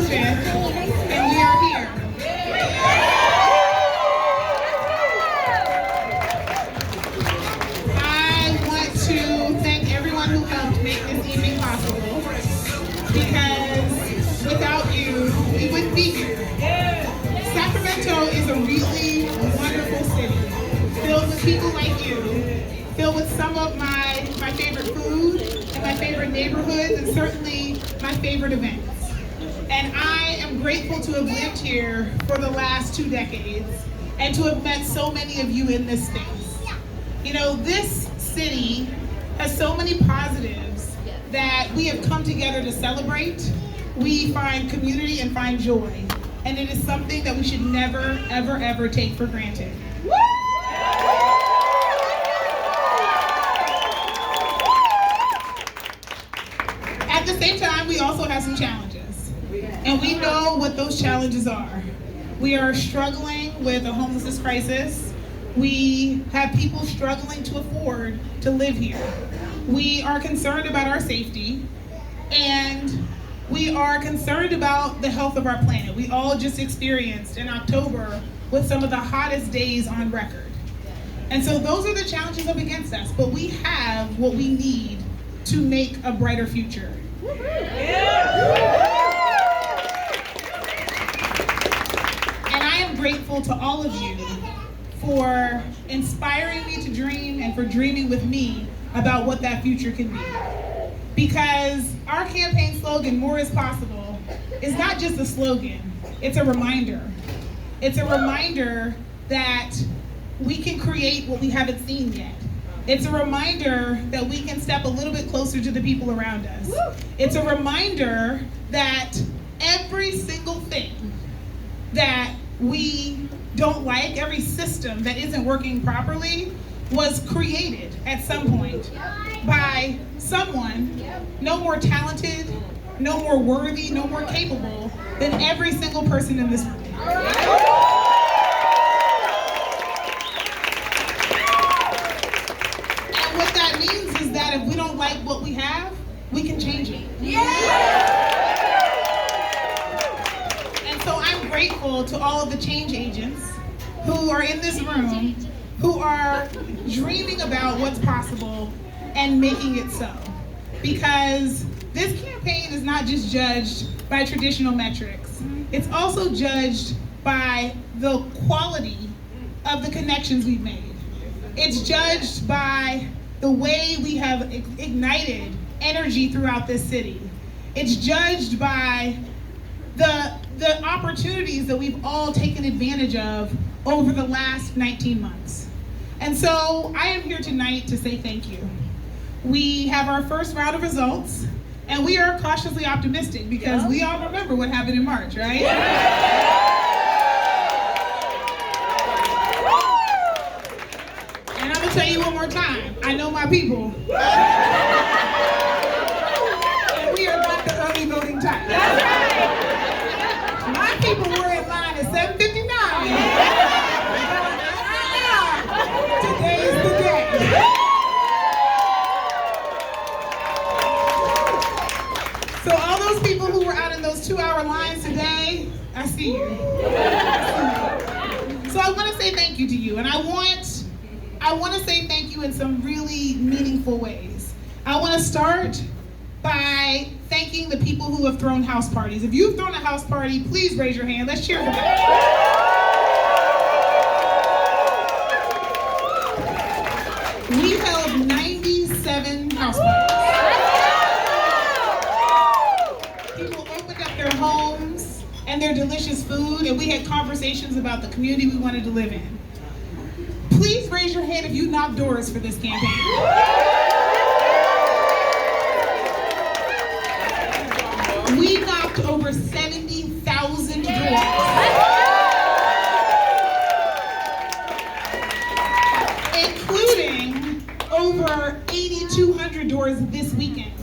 5th, and we are here. I want to thank everyone who helped make this evening possible, because without you, we wouldn't be here. Sacramento is a really wonderful city, filled with people like you, filled with some of my favorite food and my favorite neighborhoods, and certainly my favorite events. And I am grateful to have lived here for the last 2 decades and to have met so many of you in this space. You know, this city has so many positives that we have come together to celebrate. We find community and find joy. And it is something that we should never, ever, ever take for granted. At the same time, we also have some challenges. And we know what those challenges are. We are struggling with a homelessness crisis. We have people struggling to afford to live here. We are concerned about our safety, and we are concerned about the health of our planet. We all just experienced in October with some of the hottest days on record. And so those are the challenges up against us, but we have what we need to make a brighter future. And I am grateful to all of you for inspiring me to dream and for dreaming with me about what that future can be. Because our campaign slogan, "More is Possible," is not just a slogan, it's a reminder. It's a reminder that we can create what we haven't seen yet. It's a reminder that we can step a little bit closer to the people around us. It's a reminder that every single thing that we don't like, every system that isn't working properly, was created at some point by someone no more talented, no more worthy, no more capable than every single person in this room. And what that means is that if we don't like what we have, we can change it. And so I'm grateful to all of the change agents who are in this room, who are dreaming about what's possible and making it so. Because this campaign is not just judged by traditional metrics. It's also judged by the quality of the connections we've made. It's judged by the way we have ignited energy throughout this city. It's judged by the opportunities that we've all taken advantage of over the last 19 months. And so I am here tonight to say thank you. We have our first round of results, and we are cautiously optimistic because we all remember what happened in March, right? And I'm gonna tell you one more time, I know my people. And we are not the early voting type. My people were in line at 7:59. Today is the day. So all those people who were out in those 2-hour lines today, I see you. So I want to say thank you to you, and I want to say thank you in some really meaningful ways. I want to start by thanking the people who have thrown house parties. If you've thrown a house party, please raise your hand. Let's cheer for them. We held 97 house parties. People opened up their homes and their delicious food, and we had conversations about the community we wanted to live in. Please raise your hand if you knocked doors for this campaign. We knocked over 70,000 doors. Including over 8,200 doors this weekend.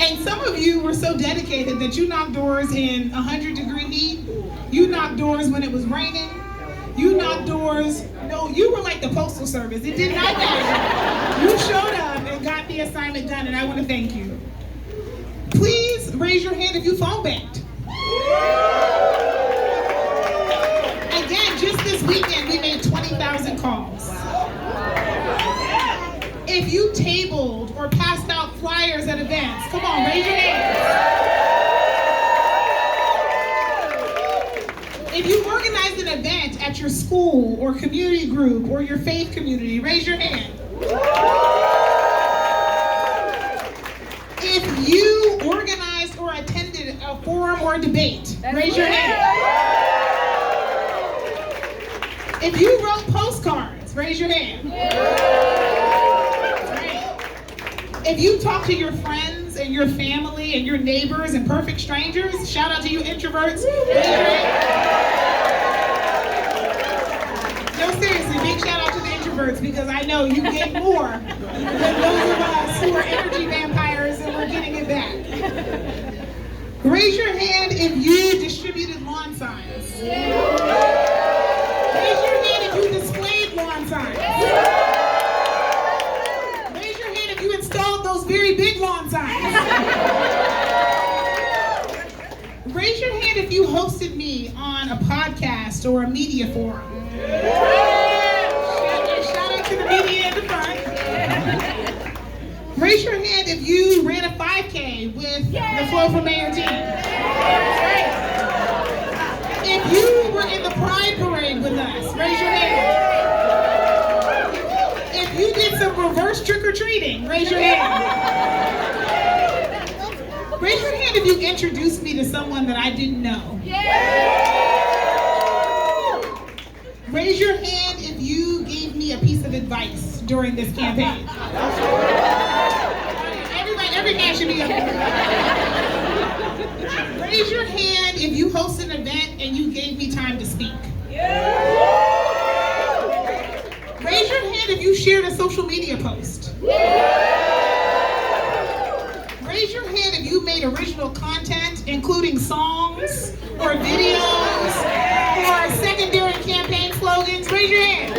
And some of you were so dedicated that you knocked doors in 100-degree heat. You knocked doors when it was raining. You knocked doors. No, you were like the Postal Service. It did not matter. You showed up and got the assignment done, and I want to thank you. Please raise your hand if you phone banked. Again, just this weekend, we made 20,000 calls. If you tabled or passed out flyers at events, come on, raise your hand. If you organized an event at your school or community group or your faith community, raise your hand. If you organized or attended a forum or debate, raise your hand. If you wrote postcards, raise your hand. Right. If you talk to your friends and your family and your neighbors and perfect strangers, shout out to you introverts, raise your hand. No, seriously, big shout out to the introverts because I know you get more than those of us who are energy vampires and we're getting it back. Raise your hand if you distributed lawn signs. Raise your hand if you displayed lawn signs. Raise your hand if you installed those very big lawn signs. Raise your hand if you hosted me on a podcast or a media forum. Shout out to the media in the front. Raise your hand if you ran a 5K with the Flow for Mayor team. If you were in the Pride Parade with us, raise your hand. If you did some reverse trick-or-treating, raise your hand. Raise your hand if you introduced me to someone that I didn't know. Raise your hand if you gave me a piece of advice during this campaign. Every hand should be up. Raise your hand if you hosted an event and you gave me time to speak. Raise your hand if you shared a social media post. Raise your hand if you made original content, including songs or videos or secondary campaign slogans. Raise your hand.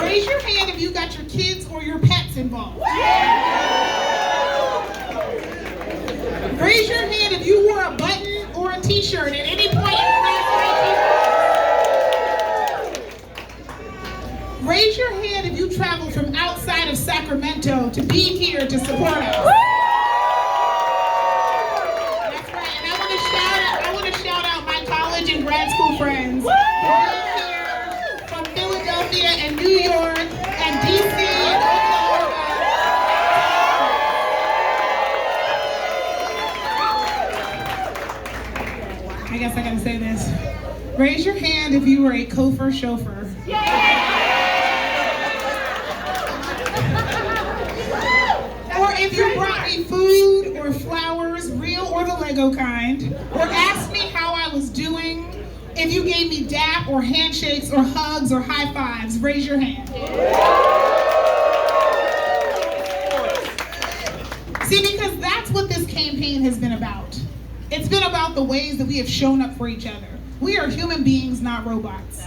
Raise your hand if you got your kids or your pets involved. Raise your hand if you wore a button or a t-shirt at any point in the last 18 months. Raise your hand if you traveled from outside of Sacramento to be here to support us. That's right, and I want to shout out my college and grad school friends who are here from Philadelphia and New York and DC and Oklahoma. I guess I gotta say this. Raise your hand if you were a Cofer chauffeur. Or if you brought me food or flowers, real or the Lego kind, or asked me how I was doing. If you gave me dap or handshakes or hugs or high fives, raise your hand. See, because that's what this campaign has been about. It's been about the ways that we have shown up for each other. We are human beings, not robots.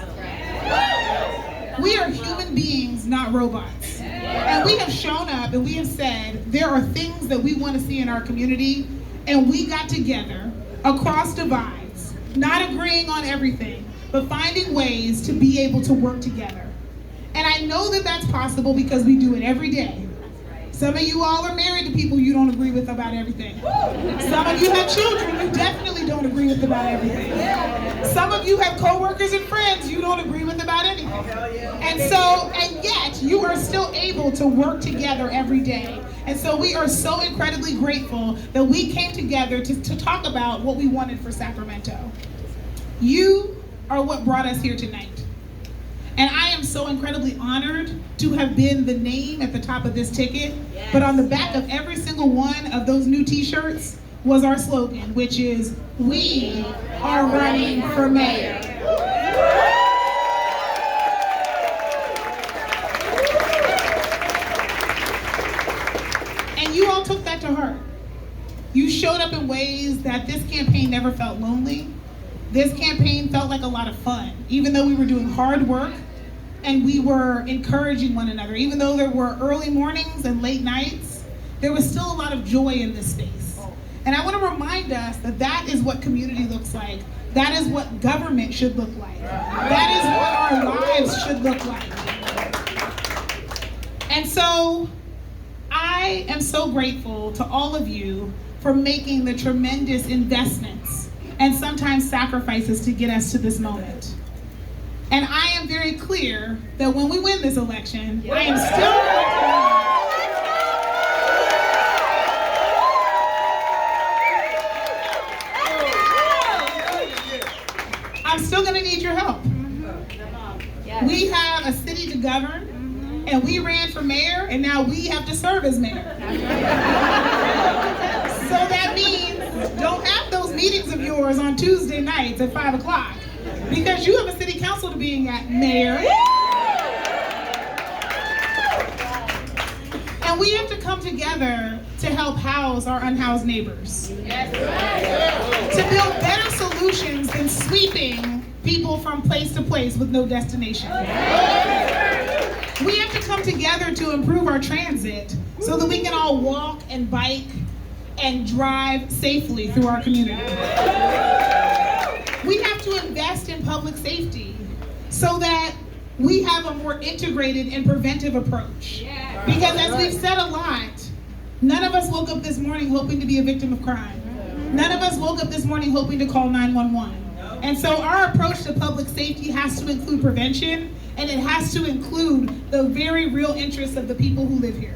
We are human beings, not robots. And we have shown up and we have said there are things that we want to see in our community, and we got together across divides, not agreeing on everything, but finding ways to be able to work together. And I know that that's possible because we do it every day. Some of you all are married to people you don't agree with about everything. Some of you have children you definitely don't agree with about everything. Some of you have coworkers and friends you don't agree with about anything. And yet you are still able to work together every day. And so we are so incredibly grateful that we came together to talk about what we wanted for Sacramento. You are what brought us here tonight. And I am so incredibly honored to have been the name at the top of this ticket. Yes. But on the back of every single one of those new t-shirts was our slogan, which is, "We are running for mayor." And you all took that to heart. You showed up in ways that this campaign never felt lonely. This campaign felt like a lot of fun, even though we were doing hard work and we were encouraging one another. Even though there were early mornings and late nights, there was still a lot of joy in this space. And I want to remind us that that is what community looks like. That is what government should look like. That is what our lives should look like. And so I am so grateful to all of you for making the tremendous investments and sometimes sacrifices to get us to this moment. And I am very clear that when we win this election, I am still going to need your help. We have a city to govern, and we ran for mayor, and now we have to serve as mayor. So that means don't have those meetings of yours on Tuesday nights at 5 o'clock, because you have a city council to be at, mayor. And we have to come together to help house our unhoused neighbors. To build better solutions than sweeping people from place to place with no destination. We have to come together to improve our transit so that we can all walk and bike and drive safely through our community. We have to invest in public safety so that we have a more integrated and preventive approach. Because as we've said a lot, none of us woke up this morning hoping to be a victim of crime. None of us woke up this morning hoping to call 911. And so our approach to public safety has to include prevention, and it has to include the very real interests of the people who live here.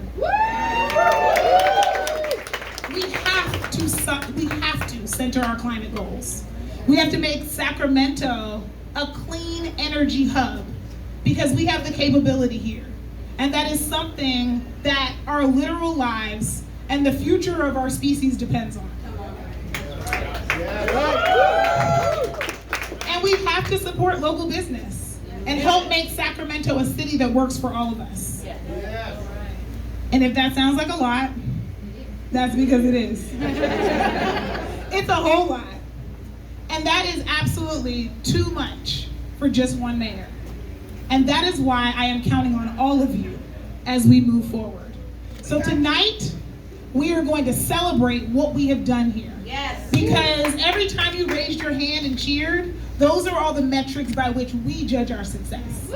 We have to center our climate goals. We have to make Sacramento a clean energy hub because we have the capability here. And that is something that our literal lives and the future of our species depends on. And we have to support local business and help make Sacramento a city that works for all of us. And if that sounds like a lot, that's because it is. It's a whole lot. And that is absolutely too much for just one mayor. And that is why I am counting on all of you as we move forward. So tonight, we are going to celebrate what we have done here. Yes. Because every time you raised your hand and cheered, those are all the metrics by which we judge our success.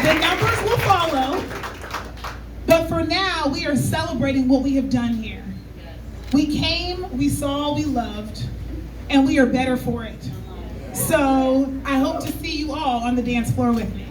The numbers will follow, but for now, we are celebrating what we have done here. We came, we saw, we loved, and we are better for it. So I hope to see you all on the dance floor with me.